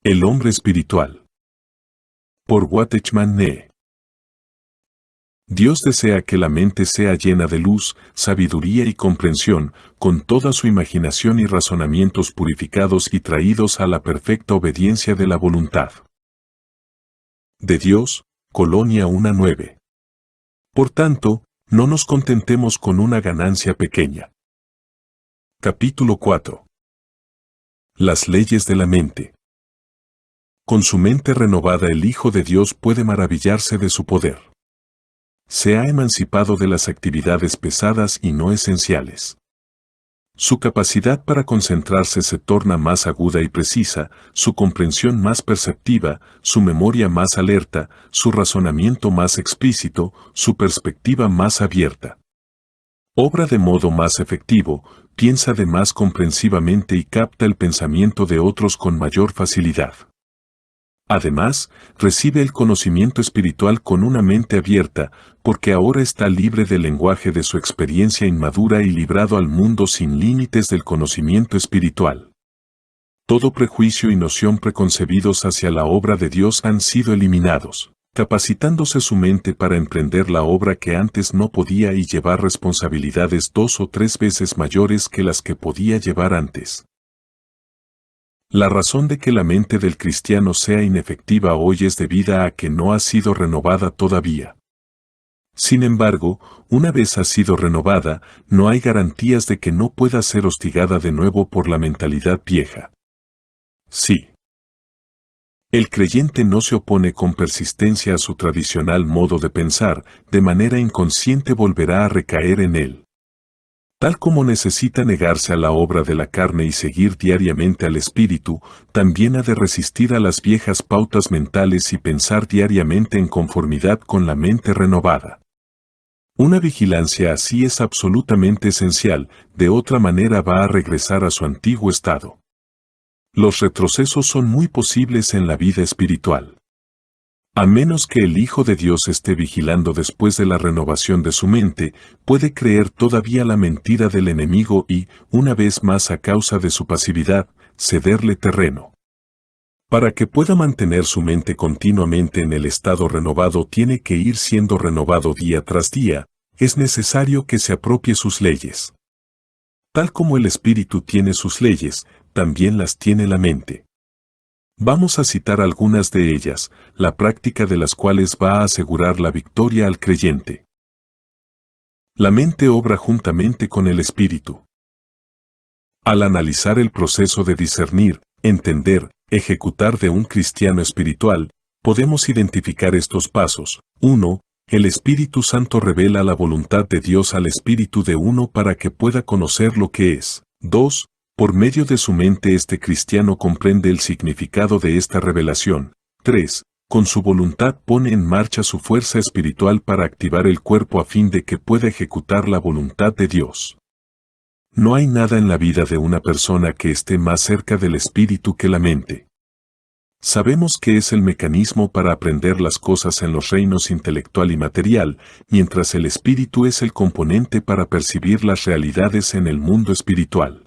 El hombre espiritual. Por Watchman Nee. Dios desea que la mente sea llena de luz, sabiduría y comprensión, con toda su imaginación y razonamientos purificados y traídos a la perfecta obediencia de la voluntad de Dios. Colonia 1:9. Por tanto, no nos contentemos con una ganancia pequeña. Capítulo 4. Las leyes de la mente. Con su mente renovada el Hijo de Dios puede maravillarse de su poder. Se ha emancipado de las actividades pesadas y no esenciales. Su capacidad para concentrarse se torna más aguda y precisa, su comprensión más perceptiva, su memoria más alerta, su razonamiento más explícito, su perspectiva más abierta. Obra de modo más efectivo, piensa de más comprensivamente y capta el pensamiento de otros con mayor facilidad. Además, recibe el conocimiento espiritual con una mente abierta, porque ahora está libre del lenguaje de su experiencia inmadura y librado al mundo sin límites del conocimiento espiritual. Todo prejuicio y noción preconcebidos hacia la obra de Dios han sido eliminados, capacitándose su mente para emprender la obra que antes no podía y llevar responsabilidades 2 o 3 veces mayores que las que podía llevar antes. La razón de que la mente del cristiano sea inefectiva hoy es debida a que no ha sido renovada todavía. Sin embargo, una vez ha sido renovada, no hay garantías de que no pueda ser hostigada de nuevo por la mentalidad vieja. Sí. El creyente no se opone con persistencia a su tradicional modo de pensar, de manera inconsciente volverá a recaer en él. Tal como necesita negarse a la obra de la carne y seguir diariamente al espíritu, también ha de resistir a las viejas pautas mentales y pensar diariamente en conformidad con la mente renovada. Una vigilancia así es absolutamente esencial, de otra manera va a regresar a su antiguo estado. Los retrocesos son muy posibles en la vida espiritual. A menos que el Hijo de Dios esté vigilando después de la renovación de su mente, puede creer todavía la mentira del enemigo y, una vez más a causa de su pasividad, cederle terreno. Para que pueda mantener su mente continuamente en el estado renovado tiene que ir siendo renovado día tras día, es necesario que se apropie sus leyes. Tal como el espíritu tiene sus leyes, también las tiene la mente. Vamos a citar algunas de ellas, la práctica de las cuales va a asegurar la victoria al creyente. La mente obra juntamente con el espíritu. Al analizar el proceso de discernir, entender, ejecutar de un cristiano espiritual, podemos identificar estos pasos. 1. El Espíritu Santo revela la voluntad de Dios al espíritu de uno para que pueda conocer lo que es. 2. Por medio de su mente este cristiano comprende el significado de esta revelación. 3. Con su voluntad pone en marcha su fuerza espiritual para activar el cuerpo a fin de que pueda ejecutar la voluntad de Dios. No hay nada en la vida de una persona que esté más cerca del espíritu que la mente. Sabemos que es el mecanismo para aprender las cosas en los reinos intelectual y material, mientras el espíritu es el componente para percibir las realidades en el mundo espiritual.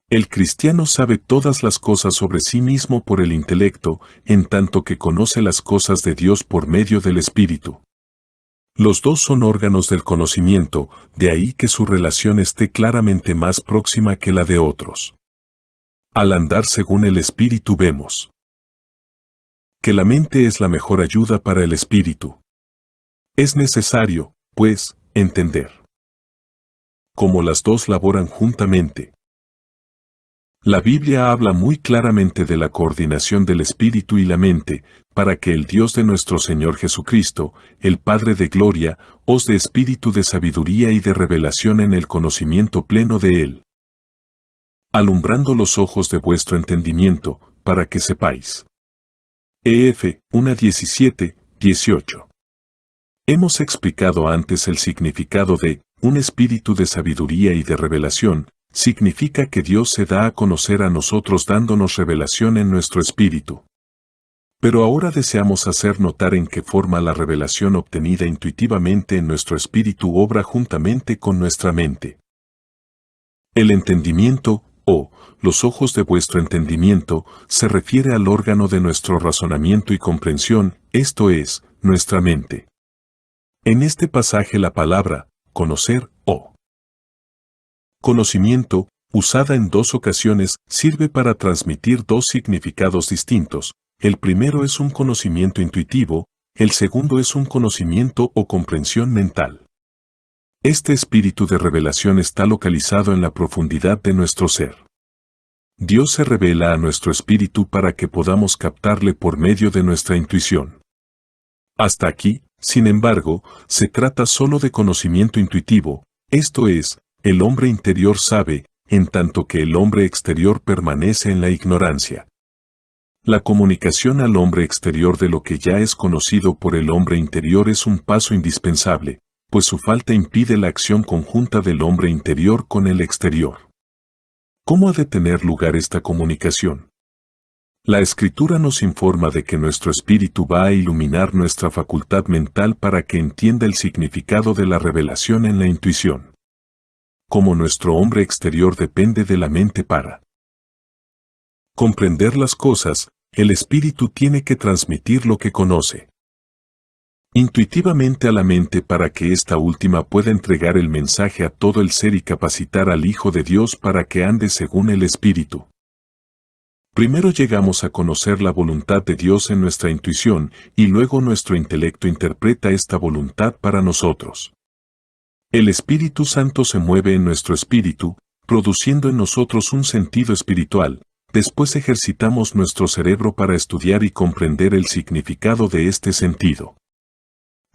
El cristiano sabe todas las cosas sobre sí mismo por el intelecto, en tanto que conoce las cosas de Dios por medio del Espíritu. Los dos son órganos del conocimiento, de ahí que su relación esté claramente más próxima que la de otros. Al andar según el Espíritu vemos que la mente es la mejor ayuda para el Espíritu. Es necesario, pues, entender cómo las dos laboran juntamente. La Biblia habla muy claramente de la coordinación del espíritu y la mente, para que el Dios de nuestro Señor Jesucristo, el Padre de gloria, os dé espíritu de sabiduría y de revelación en el conocimiento pleno de Él, alumbrando los ojos de vuestro entendimiento, para que sepáis. EF 1:17-18. Hemos explicado antes el significado de un espíritu de sabiduría y de revelación. Significa que Dios se da a conocer a nosotros dándonos revelación en nuestro espíritu. Pero ahora deseamos hacer notar en qué forma la revelación obtenida intuitivamente en nuestro espíritu obra juntamente con nuestra mente. El entendimiento, o los ojos de vuestro entendimiento, se refiere al órgano de nuestro razonamiento y comprensión, esto es, nuestra mente. En este pasaje la palabra, conocer, o conocimiento, usada en dos ocasiones, sirve para transmitir dos significados distintos. El primero es un conocimiento intuitivo, el segundo es un conocimiento o comprensión mental. Este espíritu de revelación está localizado en la profundidad de nuestro ser. Dios se revela a nuestro espíritu para que podamos captarle por medio de nuestra intuición. Hasta aquí, sin embargo, se trata solo de conocimiento intuitivo, esto es, el hombre interior sabe, en tanto que el hombre exterior permanece en la ignorancia. La comunicación al hombre exterior de lo que ya es conocido por el hombre interior es un paso indispensable, pues su falta impide la acción conjunta del hombre interior con el exterior. ¿Cómo ha de tener lugar esta comunicación? La Escritura nos informa de que nuestro espíritu va a iluminar nuestra facultad mental para que entienda el significado de la revelación en la intuición. Como nuestro hombre exterior depende de la mente para comprender las cosas, el espíritu tiene que transmitir lo que conoce intuitivamente a la mente para que ésta última pueda entregar el mensaje a todo el ser y capacitar al Hijo de Dios para que ande según el Espíritu. Primero llegamos a conocer la voluntad de Dios en nuestra intuición y luego nuestro intelecto interpreta esta voluntad para nosotros. El Espíritu Santo se mueve en nuestro espíritu, produciendo en nosotros un sentido espiritual. Después ejercitamos nuestro cerebro para estudiar y comprender el significado de este sentido.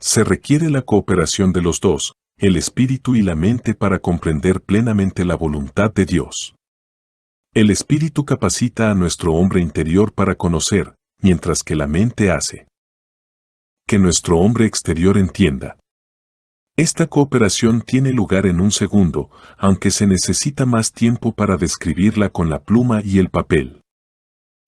Se requiere la cooperación de los dos, el espíritu y la mente para comprender plenamente la voluntad de Dios. El espíritu capacita a nuestro hombre interior para conocer, mientras que la mente hace que nuestro hombre exterior entienda. Esta cooperación tiene lugar en un segundo, aunque se necesita más tiempo para describirla con la pluma y el papel.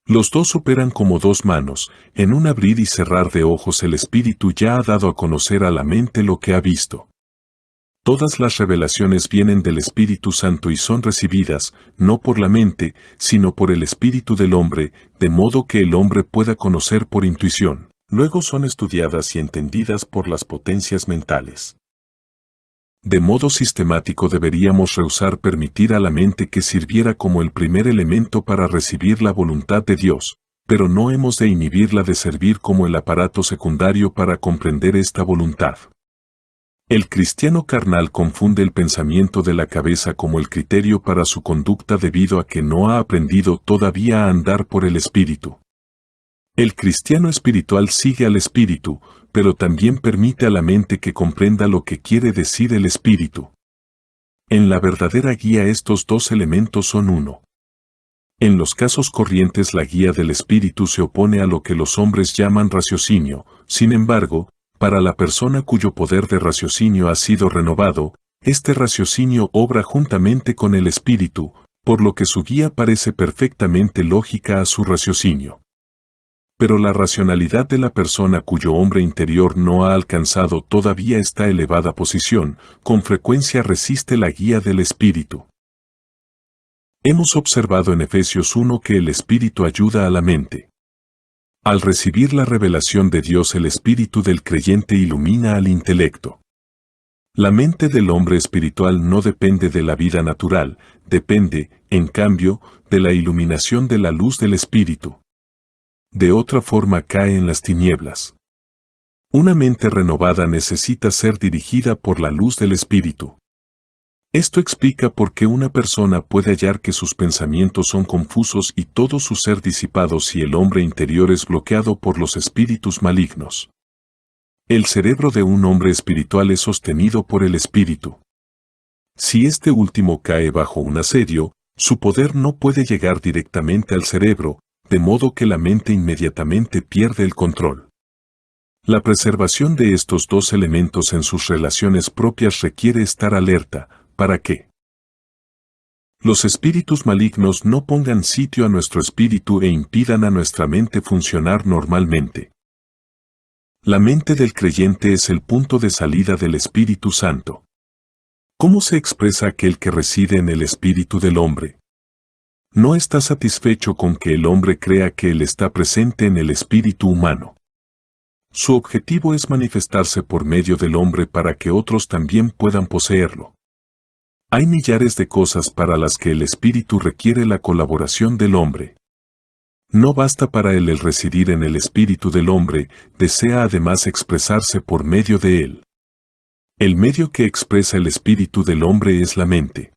Los dos operan como dos manos, en un abrir y cerrar de ojos el espíritu ya ha dado a conocer a la mente lo que ha visto. Todas las revelaciones vienen del Espíritu Santo y son recibidas, no por la mente, sino por el espíritu del hombre, de modo que el hombre pueda conocer por intuición. Luego son estudiadas y entendidas por las potencias mentales. De modo sistemático deberíamos rehusar permitir a la mente que sirviera como el primer elemento para recibir la voluntad de Dios, pero no hemos de inhibirla de servir como el aparato secundario para comprender esta voluntad. El cristiano carnal confunde el pensamiento de la cabeza como el criterio para su conducta debido a que no ha aprendido todavía a andar por el Espíritu. El cristiano espiritual sigue al Espíritu, pero también permite a la mente que comprenda lo que quiere decir el Espíritu. En la verdadera guía estos dos elementos son uno. En los casos corrientes la guía del Espíritu se opone a lo que los hombres llaman raciocinio, sin embargo, para la persona cuyo poder de raciocinio ha sido renovado, este raciocinio obra juntamente con el Espíritu, por lo que su guía parece perfectamente lógica a su raciocinio. Pero la racionalidad de la persona cuyo hombre interior no ha alcanzado todavía esta elevada posición, con frecuencia resiste la guía del Espíritu. Hemos observado en Efesios 1 que el Espíritu ayuda a la mente. Al recibir la revelación de Dios, el Espíritu del creyente ilumina al intelecto. La mente del hombre espiritual no depende de la vida natural, depende, en cambio, de la iluminación de la luz del Espíritu. De otra forma cae en las tinieblas. Una mente renovada necesita ser dirigida por la luz del Espíritu. Esto explica por qué una persona puede hallar que sus pensamientos son confusos y todo su ser disipado si el hombre interior es bloqueado por los espíritus malignos. El cerebro de un hombre espiritual es sostenido por el Espíritu. Si este último cae bajo un asedio, su poder no puede llegar directamente al cerebro, de modo que la mente inmediatamente pierde el control. La preservación de estos dos elementos en sus relaciones propias requiere estar alerta, para que los espíritus malignos no pongan sitio a nuestro espíritu e impidan a nuestra mente funcionar normalmente. La mente del creyente es el punto de salida del Espíritu Santo. ¿Cómo se expresa aquel que reside en el espíritu del hombre? No está satisfecho con que el hombre crea que él está presente en el espíritu humano. Su objetivo es manifestarse por medio del hombre para que otros también puedan poseerlo. Hay millares de cosas para las que el espíritu requiere la colaboración del hombre. No basta para él el residir en el espíritu del hombre, desea además expresarse por medio de él. El medio que expresa el espíritu del hombre es la mente.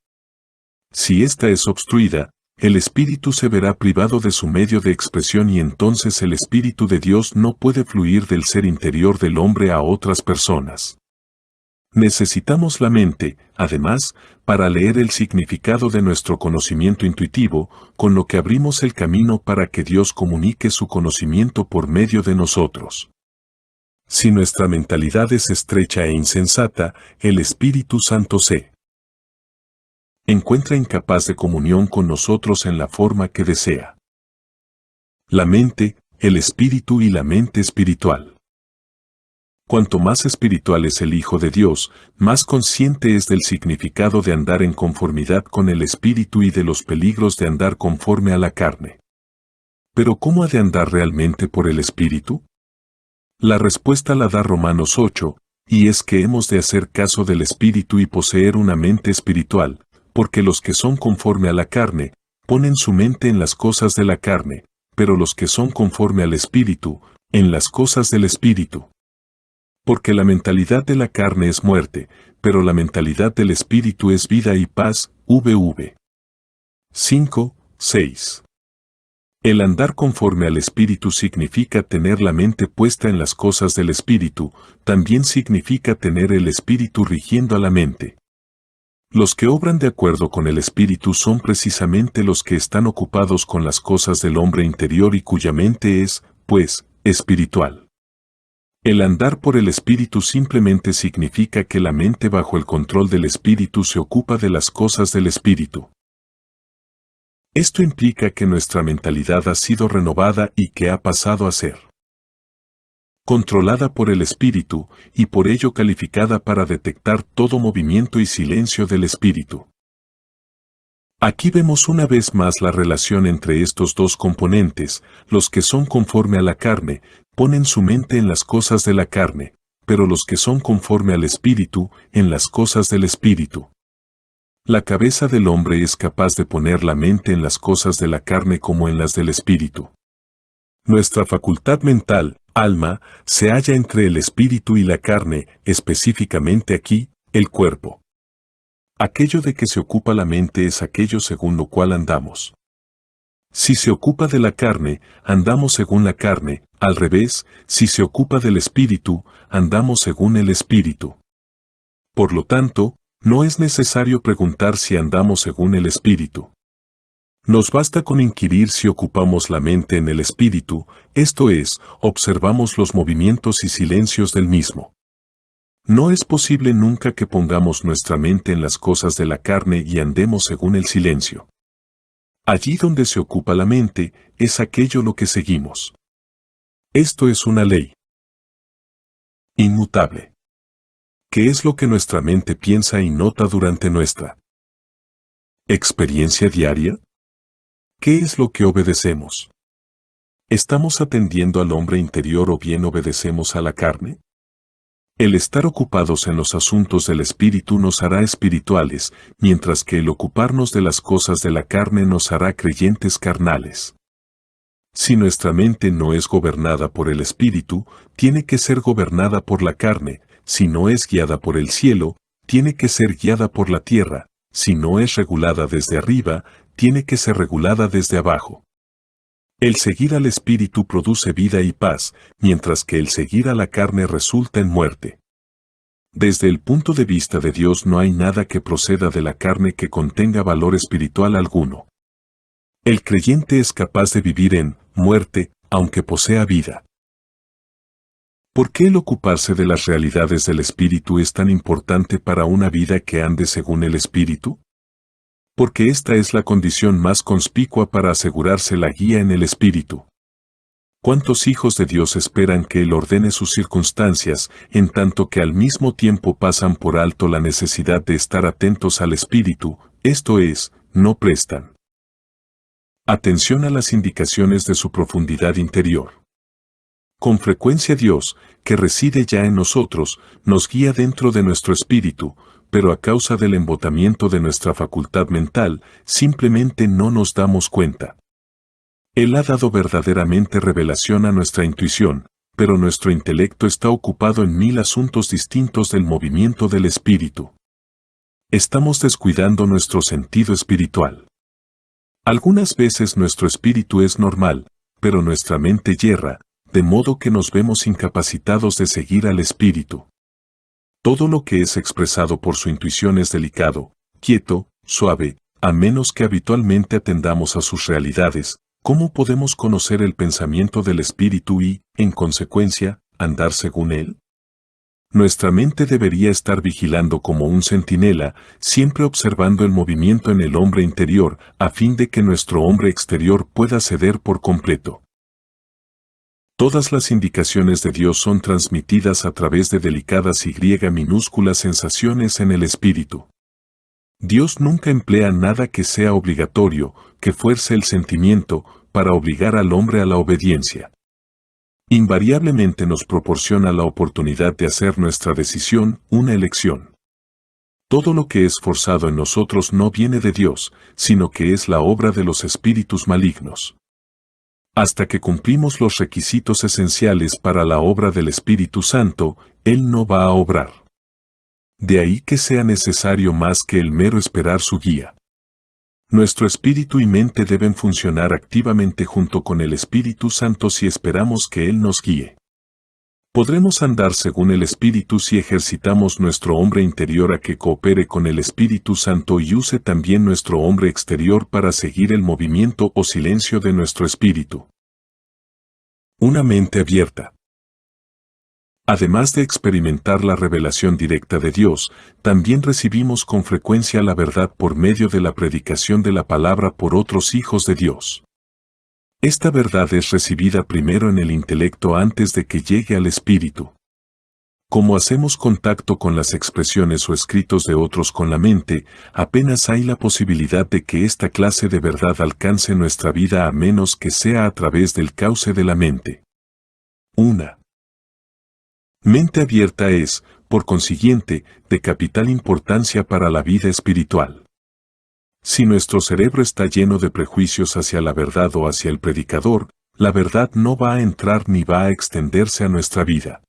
Si ésta es obstruida, el espíritu se verá privado de su medio de expresión y entonces el espíritu de Dios no puede fluir del ser interior del hombre a otras personas. Necesitamos la mente, además, para leer el significado de nuestro conocimiento intuitivo, con lo que abrimos el camino para que Dios comunique su conocimiento por medio de nosotros. Si nuestra mentalidad es estrecha e insensata, el Espíritu Santo se encuentra incapaz de comunión con nosotros en la forma que desea. La mente, el espíritu y la mente espiritual. Cuanto más espiritual es el Hijo de Dios, más consciente es del significado de andar en conformidad con el espíritu y de los peligros de andar conforme a la carne. Pero ¿cómo ha de andar realmente por el espíritu? La respuesta la da Romanos 8, y es que hemos de hacer caso del espíritu y poseer una mente espiritual, porque los que son conforme a la carne, ponen su mente en las cosas de la carne, pero los que son conforme al espíritu, en las cosas del espíritu. Porque la mentalidad de la carne es muerte, pero la mentalidad del espíritu es vida y paz, VV. 5, 6. El andar conforme al espíritu significa tener la mente puesta en las cosas del espíritu, también significa tener el espíritu rigiendo a la mente. Los que obran de acuerdo con el espíritu son precisamente los que están ocupados con las cosas del hombre interior y cuya mente es, pues, espiritual. El andar por el espíritu simplemente significa que la mente bajo el control del espíritu se ocupa de las cosas del espíritu. Esto implica que nuestra mentalidad ha sido renovada y que ha pasado a ser controlada por el espíritu, y por ello calificada para detectar todo movimiento y silencio del espíritu. Aquí vemos una vez más la relación entre estos dos componentes. Los que son conforme a la carne, ponen su mente en las cosas de la carne, pero los que son conforme al espíritu, en las cosas del espíritu. La cabeza del hombre es capaz de poner la mente en las cosas de la carne como en las del espíritu. Nuestra facultad mental, alma, se halla entre el espíritu y la carne, específicamente aquí, el cuerpo. Aquello de que se ocupa la mente es aquello según lo cual andamos. Si se ocupa de la carne, andamos según la carne, al revés, si se ocupa del espíritu, andamos según el espíritu. Por lo tanto, no es necesario preguntar si andamos según el espíritu. Nos basta con inquirir si ocupamos la mente en el espíritu, esto es, observamos los movimientos y silencios del mismo. No es posible nunca que pongamos nuestra mente en las cosas de la carne y andemos según el silencio. Allí donde se ocupa la mente, es aquello lo que seguimos. Esto es una ley inmutable. ¿Qué es lo que nuestra mente piensa y nota durante nuestra experiencia diaria? ¿Qué es lo que obedecemos? ¿Estamos atendiendo al hombre interior o bien obedecemos a la carne? El estar ocupados en los asuntos del espíritu nos hará espirituales, mientras que el ocuparnos de las cosas de la carne nos hará creyentes carnales. Si nuestra mente no es gobernada por el espíritu, tiene que ser gobernada por la carne. Si no es guiada por el cielo, tiene que ser guiada por la tierra. Si no es regulada desde arriba, tiene que ser regulada desde abajo. El seguir al espíritu produce vida y paz, mientras que el seguir a la carne resulta en muerte. Desde el punto de vista de Dios no hay nada que proceda de la carne que contenga valor espiritual alguno. El creyente es capaz de vivir en muerte, aunque posea vida. ¿Por qué el ocuparse de las realidades del espíritu es tan importante para una vida que ande según el espíritu? Porque esta es la condición más conspicua para asegurarse la guía en el espíritu. ¿Cuántos hijos de Dios esperan que Él ordene sus circunstancias, en tanto que al mismo tiempo pasan por alto la necesidad de estar atentos al espíritu, esto es, no prestan Atención a las indicaciones de su profundidad interior. Con frecuencia Dios, que reside ya en nosotros, nos guía dentro de nuestro espíritu, pero a causa del embotamiento de nuestra facultad mental, simplemente no nos damos cuenta. Él ha dado verdaderamente revelación a nuestra intuición, pero nuestro intelecto está ocupado en 1000 asuntos distintos del movimiento del espíritu. Estamos descuidando nuestro sentido espiritual. Algunas veces nuestro espíritu es normal, pero nuestra mente yerra, de modo que nos vemos incapacitados de seguir al espíritu. Todo lo que es expresado por su intuición es delicado, quieto, suave, a menos que habitualmente atendamos a sus realidades. ¿Cómo podemos conocer el pensamiento del espíritu y, en consecuencia, andar según él? Nuestra mente debería estar vigilando como un centinela, siempre observando el movimiento en el hombre interior, a fin de que nuestro hombre exterior pueda ceder por completo. Todas las indicaciones de Dios son transmitidas a través de delicadas y minúsculas sensaciones en el espíritu. Dios nunca emplea nada que sea obligatorio, que fuerce el sentimiento, para obligar al hombre a la obediencia. Invariablemente nos proporciona la oportunidad de hacer nuestra decisión una elección. Todo lo que es forzado en nosotros no viene de Dios, sino que es la obra de los espíritus malignos. Hasta que cumplimos los requisitos esenciales para la obra del Espíritu Santo, Él no va a obrar. De ahí que sea necesario más que el mero esperar su guía. Nuestro espíritu y mente deben funcionar activamente junto con el Espíritu Santo si esperamos que Él nos guíe. Podremos andar según el Espíritu si ejercitamos nuestro hombre interior a que coopere con el Espíritu Santo y use también nuestro hombre exterior para seguir el movimiento o silencio de nuestro espíritu. Una mente abierta. Además de experimentar la revelación directa de Dios, también recibimos con frecuencia la verdad por medio de la predicación de la palabra por otros hijos de Dios. Esta verdad es recibida primero en el intelecto antes de que llegue al espíritu. Como hacemos contacto con las expresiones o escritos de otros con la mente, apenas hay la posibilidad de que esta clase de verdad alcance nuestra vida a menos que sea a través del cauce de la mente. Una mente abierta es, por consiguiente, de capital importancia para la vida espiritual. Si nuestro cerebro está lleno de prejuicios hacia la verdad o hacia el predicador, la verdad no va a entrar ni va a extenderse a nuestra vida.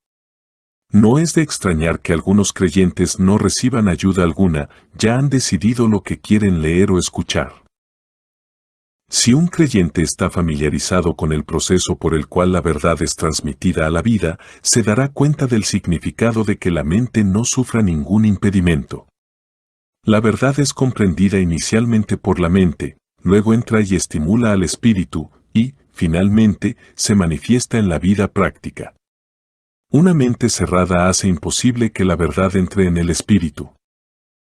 No es de extrañar que algunos creyentes no reciban ayuda alguna, ya han decidido lo que quieren leer o escuchar. Si un creyente está familiarizado con el proceso por el cual la verdad es transmitida a la vida, se dará cuenta del significado de que la mente no sufra ningún impedimento. La verdad es comprendida inicialmente por la mente, luego entra y estimula al espíritu, y, finalmente, se manifiesta en la vida práctica. Una mente cerrada hace imposible que la verdad entre en el espíritu.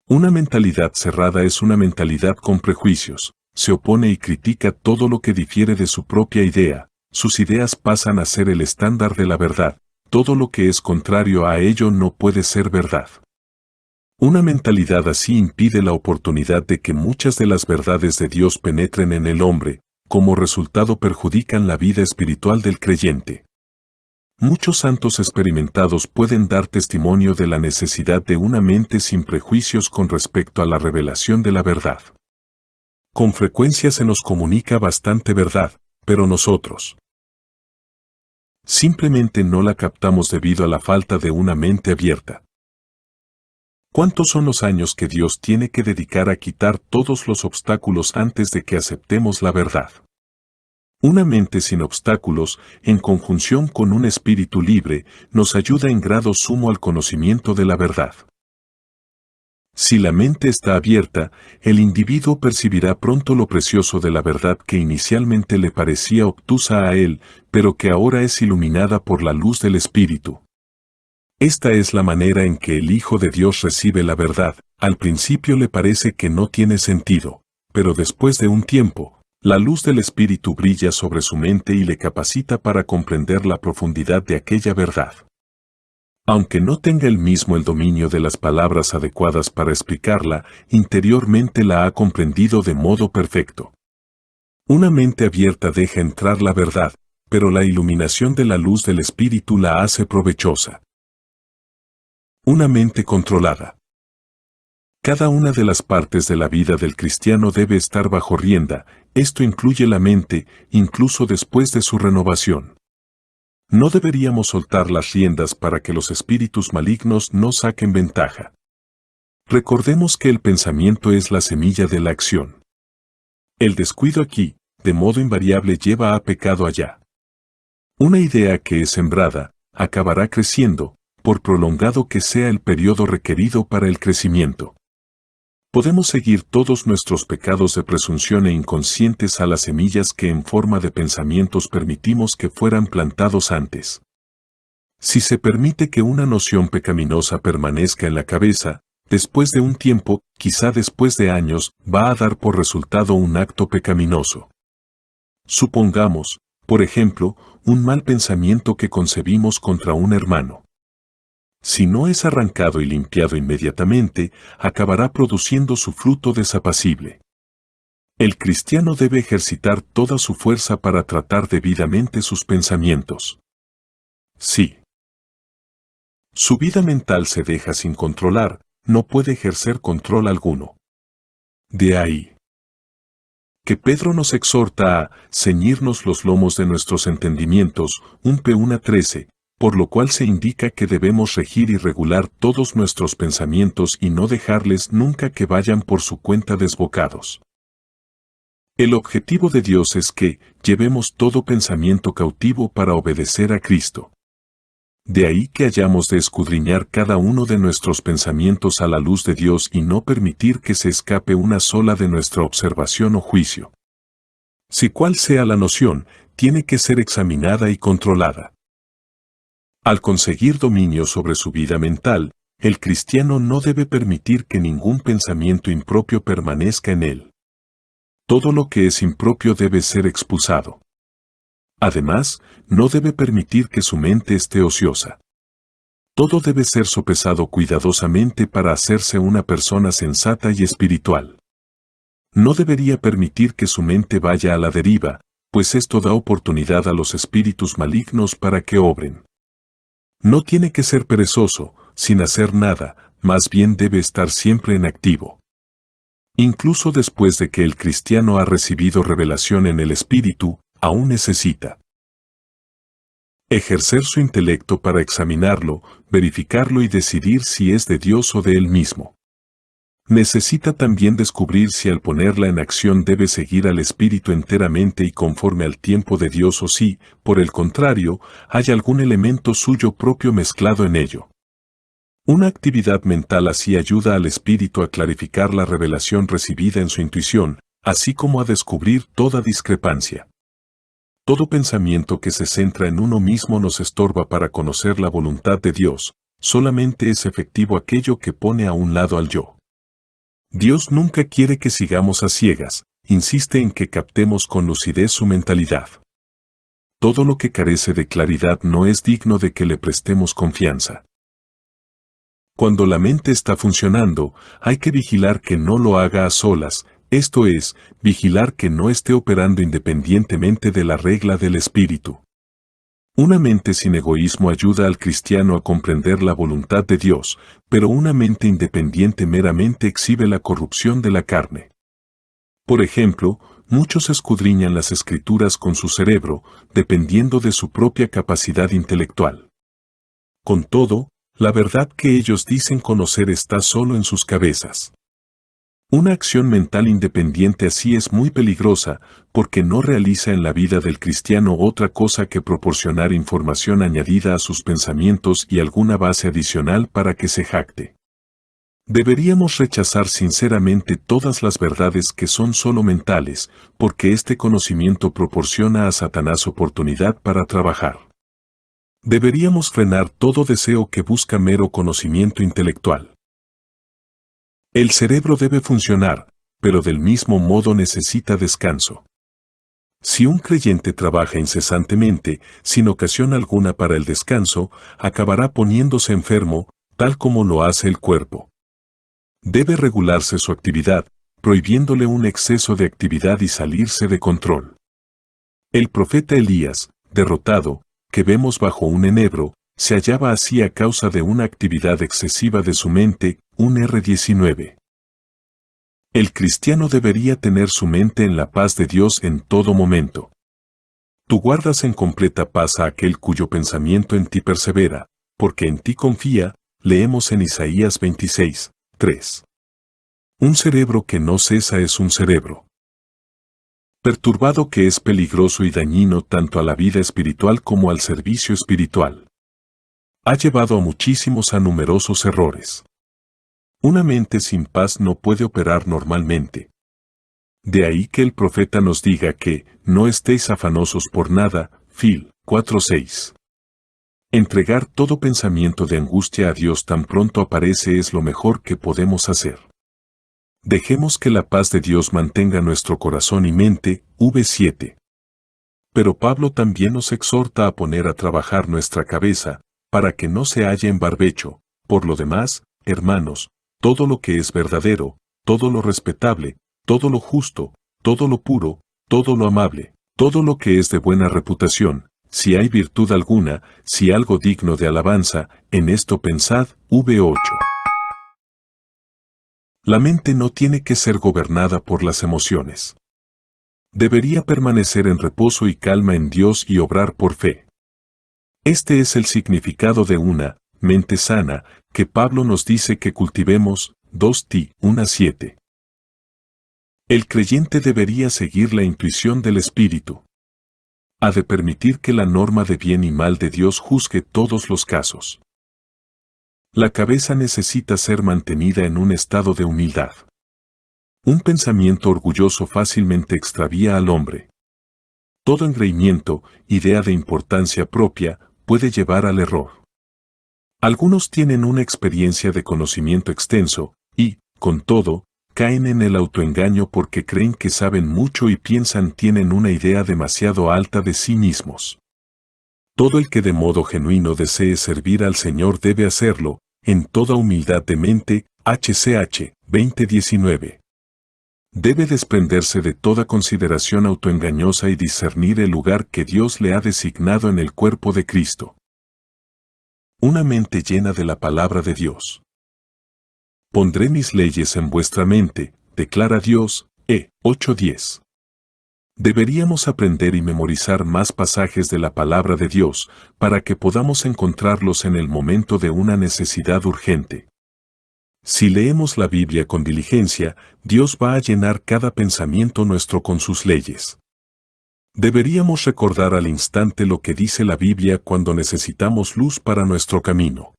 Una mentalidad cerrada es una mentalidad con prejuicios, se opone y critica todo lo que difiere de su propia idea, sus ideas pasan a ser el estándar de la verdad, todo lo que es contrario a ello no puede ser verdad. Una mentalidad así impide la oportunidad de que muchas de las verdades de Dios penetren en el hombre, como resultado perjudican la vida espiritual del creyente. Muchos santos experimentados pueden dar testimonio de la necesidad de una mente sin prejuicios con respecto a la revelación de la verdad. Con frecuencia se nos comunica bastante verdad, pero nosotros simplemente no la captamos debido a la falta de una mente abierta. ¿Cuántos son los años que Dios tiene que dedicar a quitar todos los obstáculos antes de que aceptemos la verdad? Una mente sin obstáculos, en conjunción con un espíritu libre, nos ayuda en grado sumo al conocimiento de la verdad. Si la mente está abierta, el individuo percibirá pronto lo precioso de la verdad que inicialmente le parecía obtusa a él, pero que ahora es iluminada por la luz del Espíritu. Esta es la manera en que el Hijo de Dios recibe la verdad. Al principio le parece que no tiene sentido, pero después de un tiempo, la luz del Espíritu brilla sobre su mente y le capacita para comprender la profundidad de aquella verdad. Aunque no tenga él mismo el dominio de las palabras adecuadas para explicarla, interiormente la ha comprendido de modo perfecto. Una mente abierta deja entrar la verdad, pero la iluminación de la luz del Espíritu la hace provechosa. Una mente controlada. Cada una de las partes de la vida del cristiano debe estar bajo rienda, esto incluye la mente, incluso después de su renovación. No deberíamos soltar las riendas para que los espíritus malignos no saquen ventaja. Recordemos que el pensamiento es la semilla de la acción. El descuido aquí, de modo invariable, lleva a pecado allá. Una idea que es sembrada, acabará creciendo, por prolongado que sea el periodo requerido para el crecimiento. Podemos seguir todos nuestros pecados de presunción e inconscientes a las semillas que en forma de pensamientos permitimos que fueran plantados antes. Si se permite que una noción pecaminosa permanezca en la cabeza, después de un tiempo, quizá después de años, va a dar por resultado un acto pecaminoso. Supongamos, por ejemplo, un mal pensamiento que concebimos contra un hermano. Si no es arrancado y limpiado inmediatamente, acabará produciendo su fruto desapacible. El cristiano debe ejercitar toda su fuerza para tratar debidamente sus pensamientos. Sí. Su vida mental se deja sin controlar, no puede ejercer control alguno. De ahí que Pedro nos exhorta a ceñirnos los lomos de nuestros entendimientos, 1 P 13, por lo cual se indica que debemos regir y regular todos nuestros pensamientos y no dejarles nunca que vayan por su cuenta desbocados. El objetivo de Dios es que llevemos todo pensamiento cautivo para obedecer a Cristo. De ahí que hayamos de escudriñar cada uno de nuestros pensamientos a la luz de Dios y no permitir que se escape una sola de nuestra observación o juicio. Si cual sea la noción, tiene que ser examinada y controlada. Al conseguir dominio sobre su vida mental, el cristiano no debe permitir que ningún pensamiento impropio permanezca en él. Todo lo que es impropio debe ser expulsado. Además, no debe permitir que su mente esté ociosa. Todo debe ser sopesado cuidadosamente para hacerse una persona sensata y espiritual. No debería permitir que su mente vaya a la deriva, pues esto da oportunidad a los espíritus malignos para que obren. No tiene que ser perezoso, sin hacer nada, más bien debe estar siempre en activo. Incluso después de que el cristiano ha recibido revelación en el espíritu, aún necesita ejercer su intelecto para examinarlo, verificarlo y decidir si es de Dios o de él mismo. Necesita también descubrir si al ponerla en acción debe seguir al espíritu enteramente y conforme al tiempo de Dios o si, por el contrario, hay algún elemento suyo propio mezclado en ello. Una actividad mental así ayuda al espíritu a clarificar la revelación recibida en su intuición, así como a descubrir toda discrepancia. Todo pensamiento que se centra en uno mismo nos estorba para conocer la voluntad de Dios, solamente es efectivo aquello que pone a un lado al yo. Dios nunca quiere que sigamos a ciegas, insiste en que captemos con lucidez su mentalidad. Todo lo que carece de claridad no es digno de que le prestemos confianza. Cuando la mente está funcionando, hay que vigilar que no lo haga a solas, esto es, vigilar que no esté operando independientemente de la regla del espíritu. Una mente sin egoísmo ayuda al cristiano a comprender la voluntad de Dios, pero una mente independiente meramente exhibe la corrupción de la carne. Por ejemplo, muchos escudriñan las escrituras con su cerebro, dependiendo de su propia capacidad intelectual. Con todo, la verdad que ellos dicen conocer está solo en sus cabezas. Una acción mental independiente así es muy peligrosa, porque no realiza en la vida del cristiano otra cosa que proporcionar información añadida a sus pensamientos y alguna base adicional para que se jacte. Deberíamos rechazar sinceramente todas las verdades que son solo mentales, porque este conocimiento proporciona a Satanás oportunidad para trabajar. Deberíamos frenar todo deseo que busca mero conocimiento intelectual. El cerebro debe funcionar, pero del mismo modo necesita descanso. Si un creyente trabaja incesantemente, sin ocasión alguna para el descanso, acabará poniéndose enfermo, tal como lo hace el cuerpo. Debe regularse su actividad, prohibiéndole un exceso de actividad y salirse de control. El profeta Elías, derrotado, que vemos bajo un enebro, se hallaba así a causa de una actividad excesiva de su mente, un R19. El cristiano debería tener su mente en la paz de Dios en todo momento. Tú guardas en completa paz a aquel cuyo pensamiento en ti persevera, porque en ti confía, leemos en Isaías 26, 3. Un cerebro que no cesa es un cerebro perturbado que es peligroso y dañino tanto a la vida espiritual como al servicio espiritual. Ha llevado a muchísimos a numerosos errores. Una mente sin paz no puede operar normalmente. De ahí que el profeta nos diga que, no estéis afanosos por nada, Fil 4:6. Entregar todo pensamiento de angustia a Dios tan pronto aparece es lo mejor que podemos hacer. Dejemos que la paz de Dios mantenga nuestro corazón y mente, V7. Pero Pablo también nos exhorta a poner a trabajar nuestra cabeza, para que no se halle en barbecho. Por lo demás, hermanos, todo lo que es verdadero, todo lo respetable, todo lo justo, todo lo puro, todo lo amable, todo lo que es de buena reputación, si hay virtud alguna, si algo digno de alabanza, en esto pensad, V8. La mente no tiene que ser gobernada por las emociones. Debería permanecer en reposo y calma en Dios y obrar por fe. Este es el significado de una mente sana, que Pablo nos dice que cultivemos, 2 1:7. El creyente debería seguir la intuición del Espíritu. Ha de permitir que la norma de bien y mal de Dios juzgue todos los casos. La cabeza necesita ser mantenida en un estado de humildad. Un pensamiento orgulloso fácilmente extravía al hombre. Todo engreimiento, idea de importancia propia, puede llevar al error. Algunos tienen una experiencia de conocimiento extenso, y, con todo, caen en el autoengaño porque creen que saben mucho y piensan tienen una idea demasiado alta de sí mismos. Todo el que de modo genuino desee servir al Señor debe hacerlo, en toda humildad de mente, HCH 20:19. Debe desprenderse de toda consideración autoengañosa y discernir el lugar que Dios le ha designado en el cuerpo de Cristo. Una mente llena de la palabra de Dios. Pondré mis leyes en vuestra mente, declara Dios, 8:10. Deberíamos aprender y memorizar más pasajes de la palabra de Dios, para que podamos encontrarlos en el momento de una necesidad urgente. Si leemos la Biblia con diligencia, Dios va a llenar cada pensamiento nuestro con sus leyes. Deberíamos recordar al instante lo que dice la Biblia cuando necesitamos luz para nuestro camino.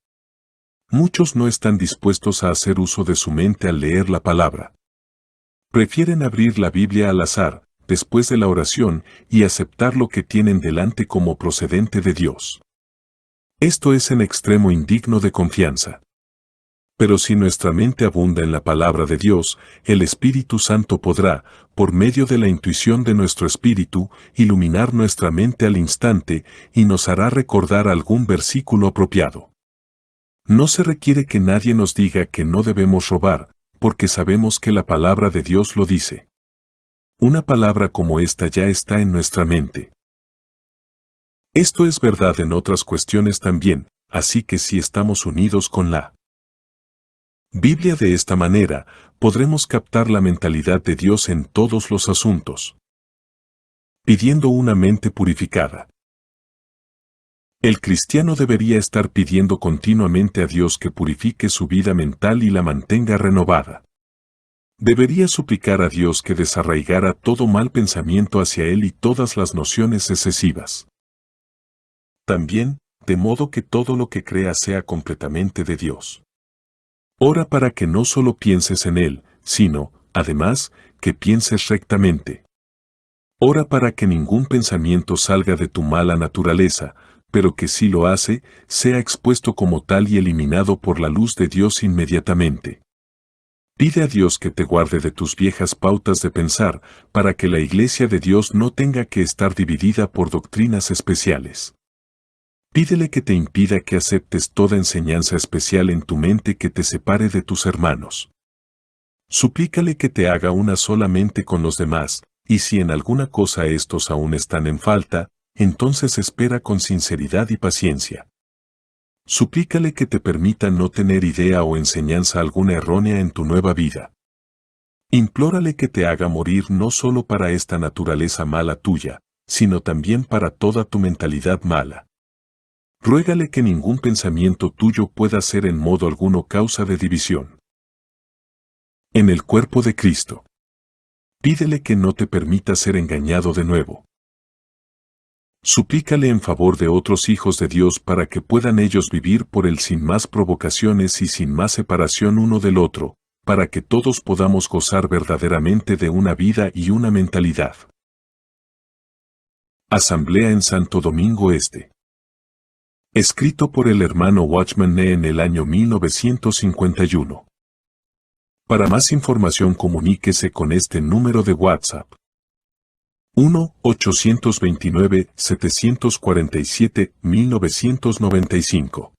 Muchos no están dispuestos a hacer uso de su mente al leer la palabra. Prefieren abrir la Biblia al azar, después de la oración, y aceptar lo que tienen delante como procedente de Dios. Esto es en extremo indigno de confianza. Pero si nuestra mente abunda en la palabra de Dios, el Espíritu Santo podrá, por medio de la intuición de nuestro espíritu, iluminar nuestra mente al instante y nos hará recordar algún versículo apropiado. No se requiere que nadie nos diga que no debemos robar, porque sabemos que la palabra de Dios lo dice. Una palabra como esta ya está en nuestra mente. Esto es verdad en otras cuestiones también, así que si estamos unidos con la Biblia de esta manera, podremos captar la mentalidad de Dios en todos los asuntos. Pidiendo una mente purificada. El cristiano debería estar pidiendo continuamente a Dios que purifique su vida mental y la mantenga renovada. Debería suplicar a Dios que desarraigara todo mal pensamiento hacia él y todas las nociones excesivas. También, de modo que todo lo que crea sea completamente de Dios. Ora para que no solo pienses en Él, sino, además, que pienses rectamente. Ora para que ningún pensamiento salga de tu mala naturaleza, pero que si lo hace, sea expuesto como tal y eliminado por la luz de Dios inmediatamente. Pide a Dios que te guarde de tus viejas pautas de pensar, para que la Iglesia de Dios no tenga que estar dividida por doctrinas especiales. Pídele que te impida que aceptes toda enseñanza especial en tu mente que te separe de tus hermanos. Suplícale que te haga una solamente con los demás, y si en alguna cosa estos aún están en falta, entonces espera con sinceridad y paciencia. Suplícale que te permita no tener idea o enseñanza alguna errónea en tu nueva vida. Implórale que te haga morir no solo para esta naturaleza mala tuya, sino también para toda tu mentalidad mala. Ruégale que ningún pensamiento tuyo pueda ser en modo alguno causa de división. En el cuerpo de Cristo. Pídele que no te permita ser engañado de nuevo. Suplícale en favor de otros hijos de Dios para que puedan ellos vivir por él sin más provocaciones y sin más separación uno del otro, para que todos podamos gozar verdaderamente de una vida y una mentalidad. Asamblea en Santo Domingo Este. Escrito por el hermano Watchman Nee en el año 1951. Para más información comuníquese con este número de WhatsApp. 1-829-747-1995.